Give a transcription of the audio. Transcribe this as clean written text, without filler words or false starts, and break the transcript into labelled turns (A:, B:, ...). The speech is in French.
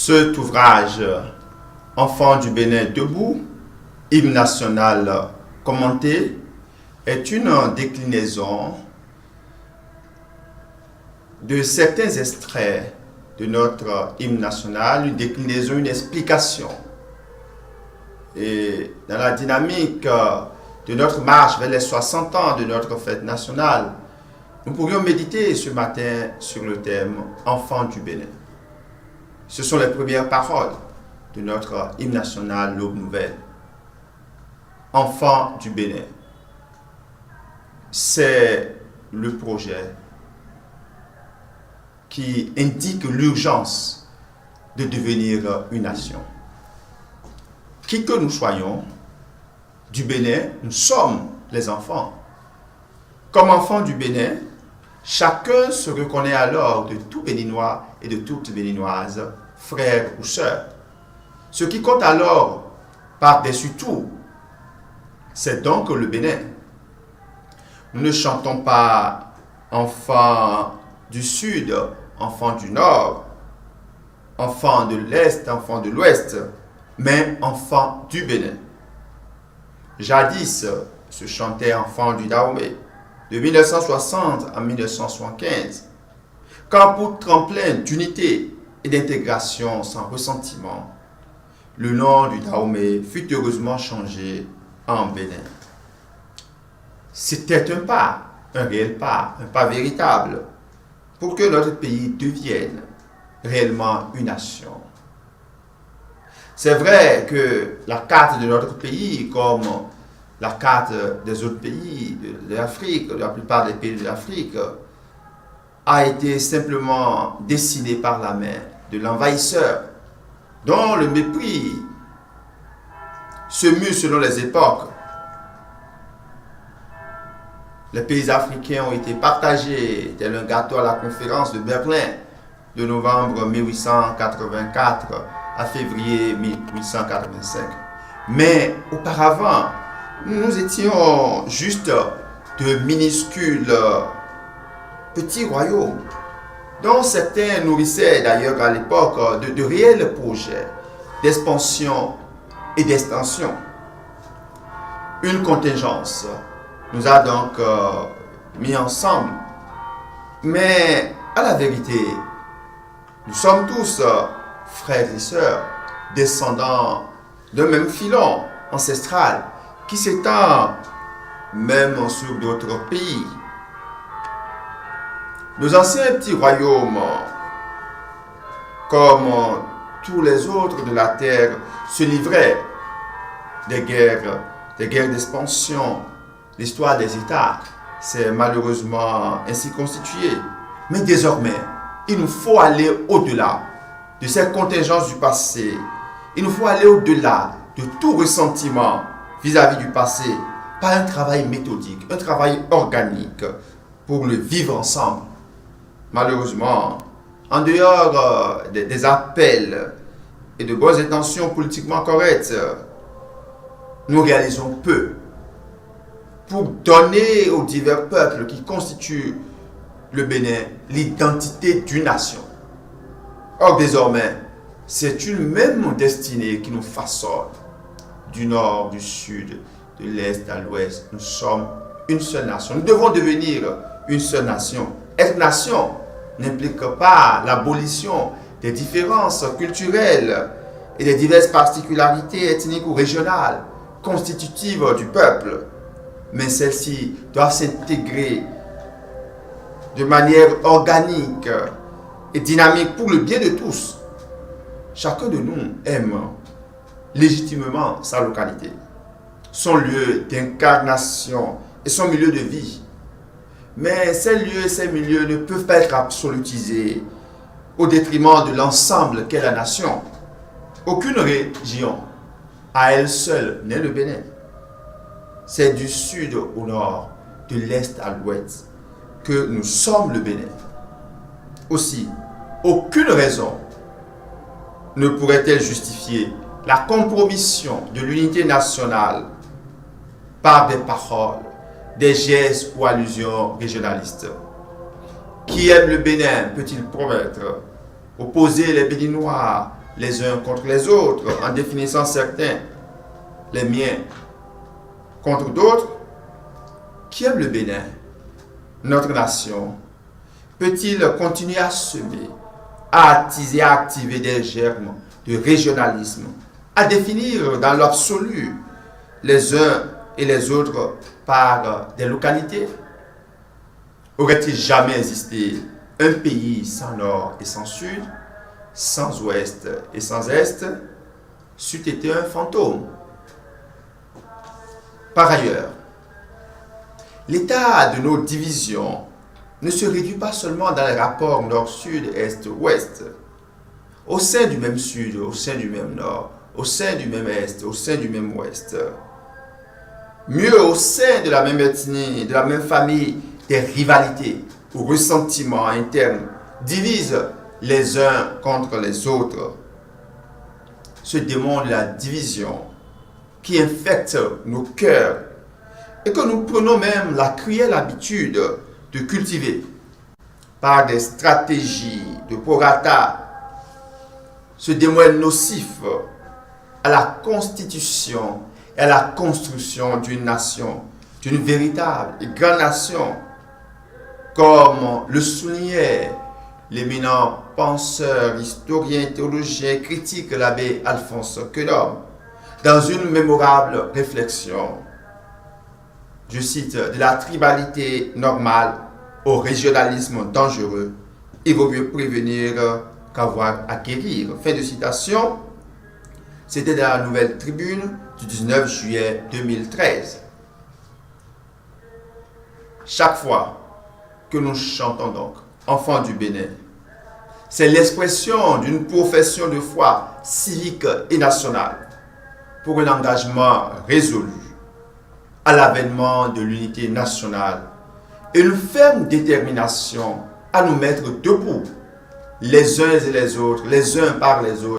A: Cet ouvrage, Enfants du Bénin debout, hymne national commenté, est une déclinaison de certains extraits de notre hymne national, une déclinaison, une explication. Et dans la dynamique de notre marche vers les 60 ans de notre fête nationale, nous pourrions méditer ce matin sur le thème « Enfants du Bénin ». Ce sont les premières paroles de notre hymne national, l'Aube Nouvelle. « Enfants du Bénin », c'est le projet qui indique l'urgence de devenir une nation. Qui que nous soyons, du Bénin, nous sommes les enfants. Comme enfants du Bénin, chacun se reconnaît alors de tout Béninois et de toute Béninoise, frères ou sœurs. Ce qui compte alors, par-dessus tout, c'est donc le Bénin. Nous ne chantons pas enfants du Sud, enfants du Nord, enfants de l'Est, enfants de l'Ouest, mais enfants du Bénin. Jadis se chantait enfants du Dahomey, de 1960 à 1975, quand pour tremplin d'unité et d'intégration sans ressentiment, le nom du Dahomey fut heureusement changé en Bénin. C'était un réel pas, un pas véritable, pour que notre pays devienne réellement une nation. C'est vrai que la carte de notre pays, comme la carte des autres pays de l'Afrique, de la plupart des pays de l'Afrique, a été simplement dessinée par la main de l'envahisseur, dont le mépris se mue selon les époques. Les pays africains ont été partagés tel un gâteau à la conférence de Berlin de novembre 1884 à février 1885. Mais auparavant, nous étions juste de minuscules petits royaumes, dont certains nourrissaient d'ailleurs à l'époque de réels projets d'expansion et d'extension. Une contingence nous a donc mis ensemble, mais à la vérité, nous sommes tous frères et sœurs, descendants d'un même filon ancestral qui s'étend même sur d'autres pays. Nos anciens petits royaumes, comme tous les autres de la terre, se livraient des guerres d'expansion. L'histoire des États s'est malheureusement ainsi constituée. Mais désormais, il nous faut aller au-delà de ces contingences du passé. Il nous faut aller au-delà de tout ressentiment vis-à-vis du passé par un travail méthodique, un travail organique pour le vivre ensemble. Malheureusement, en dehors des appels et de bonnes intentions politiquement correctes, nous réalisons peu pour donner aux divers peuples qui constituent le Bénin l'identité d'une nation. Or, désormais, c'est une même destinée qui nous façonne. Du nord, du sud, de l'est à l'ouest, nous sommes une seule nation. Nous devons devenir une seule nation. Être nation n'implique pas l'abolition des différences culturelles et des diverses particularités ethniques ou régionales constitutives du peuple. Mais celles-ci doivent s'intégrer de manière organique et dynamique pour le bien de tous. Chacun de nous aime légitimement sa localité, son lieu d'incarnation et son milieu de vie. Mais ces lieux et ces milieux ne peuvent pas être absolutisés au détriment de l'ensemble qu'est la nation. Aucune région à elle seule n'est le Bénin. C'est du sud au nord, de l'est à l'ouest, que nous sommes le Bénin. Aussi, aucune raison ne pourrait-elle justifier la compromission de l'unité nationale par des paroles, des gestes ou allusions régionalistes. Qui aime le Bénin peut-il promettre opposer les Béninois les uns contre les autres, en définissant certains, les miens contre d'autres, qui aime le Bénin, notre nation, peut-il continuer à semer, à attiser, à activer des germes de régionalisme, à définir dans l'absolu les uns et les autres par des localités? Aurait-il jamais existé un pays sans nord et sans sud, sans ouest et sans est? C'eût été un fantôme. Par ailleurs, l'état de nos divisions ne se réduit pas seulement dans les rapports nord-sud, est-ouest. Au sein du même sud, au sein du même nord, au sein du même est, au sein du même ouest. Mieux, au sein de la même ethnie, de la même famille, des rivalités ou ressentiments internes divisent les uns contre les autres. Ce démon de la division qui infecte nos cœurs et que nous prenons même la cruelle habitude de cultiver par des stratégies de prorata, ce démon est nocif à la constitution et à la construction d'une nation, d'une véritable et grande nation, comme le soulignait l'éminent penseur, historien, théologien, critique l'abbé Alphonse Quedhomme dans une mémorable réflexion. Je cite: de la tribalité normale au régionalisme dangereux, il vaut mieux prévenir qu'avoir à guérir. Fin de citation. C'était dans la Nouvelle Tribune du 19 juillet 2013. Chaque fois que nous chantons donc Enfants du Bénin, c'est l'expression d'une profession de foi civique et nationale pour un engagement résolu à l'avènement de l'unité nationale et une ferme détermination à nous mettre debout les uns et les autres, les uns par les autres,